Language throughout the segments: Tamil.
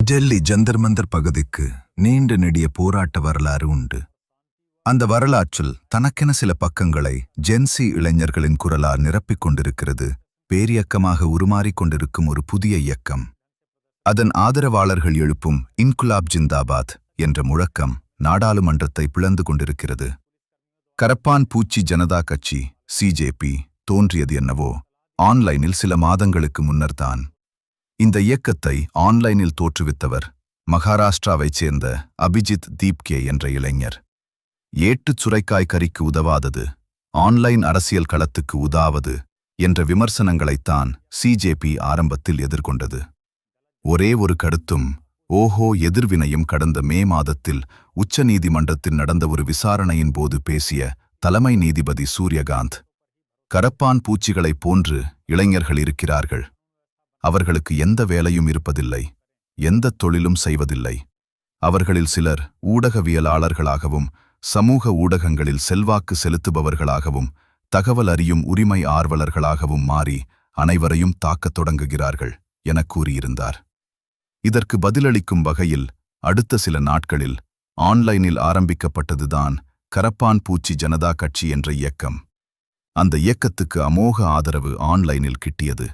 டெல்லி ஜந்தர் மந்தர் பகுதிக்கு நீண்ட நெடிய போராட்ட வரலாறு உண்டு. அந்த வரலாற்றில் தனக்கென சில பக்கங்களை ஜென்சி இளைஞர்களின் குரலால் நிரப்பிக் கொண்டிருக்கிறது பேரியக்கமாக உருமாறிக் கொண்டிருக்கும் ஒரு புதிய இயக்கம். அதன் ஆதரவாளர்கள் எழுப்பும் இன்குலாப் ஜிந்தாபாத் என்ற முழக்கம் நாடாளுமன்றத்தை பிளந்து கொண்டிருக்கிறது. கரப்பான் பூச்சி ஜனதா கட்சி சிஜேபி தோன்றியது என்னவோ ஆன்லைனில் சில மாதங்களுக்கு முன்னர்தான். இந்த இயக்கத்தை ஆன்லைனில் தோற்றுவித்தவர் மகாராஷ்டிராவைச் சேர்ந்த அபிஜித் தீப்கே என்ற இளைஞர். ஏட்டுச் சுரைக்காய் கறிக்கு உதவாதது, ஆன்லைன் அரசியல் களத்துக்கு உதாவது என்ற விமர்சனங்களைத்தான் சிஜேபி ஆரம்பத்தில் எதிர்கொண்டது. ஒரே ஒரு கருத்தும் ஓஹோ எதிர்வினையும் கடந்த மே மாதத்தில் உச்சநீதிமன்றத்தில் நடந்த ஒரு விசாரணையின் போது பேசிய தலைமை நீதிபதி சூரியகாந்த், கரப்பான் பூச்சிகளைப் போன்று இளைஞர்கள் இருக்கிறார்கள். அவர்களுக்கு எந்த வேலையும் இருப்பதில்லை, எந்த தொழிலும் செய்வதில்லை. அவர்களில் சிலர் ஊடகவியலாளர்களாகவும் சமூக ஊடகங்களில் செல்வாக்கு செலுத்துபவர்களாகவும் தகவல் அறியும் உரிமை ஆர்வலர்களாகவும் மாறி அனைவரையும் தாக்கத் தொடங்குகிறார்கள் என கூறியிருந்தார். இதற்கு பதிலளிக்கும் வகையில் அடுத்த சில நாட்களில் ஆன்லைனில் ஆரம்பிக்கப்பட்டதுதான் கரப்பான் பூச்சி ஜனதா கட்சி என்ற இயக்கம். அந்த இயக்கத்துக்கு அமோக ஆதரவு ஆன்லைனில் கிட்டியது.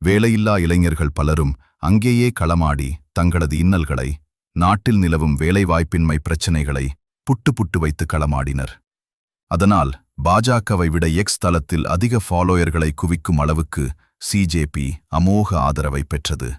வேலையில்லா இளைஞர்கள் பலரும் அங்கேயே களமாடி தங்களது இன்னல்களை, நாட்டில் நிலவும் வேலைவாய்ப்பின்மை பிரச்சினைகளை புட்டு வைத்து களமாடினர். அதனால் பாஜகவை விட எக்ஸ் தளத்தில் அதிக ஃபாலோயர்களை குவிக்கும் அளவுக்கு சிஜேபி அமோக ஆதரவை பெற்றது.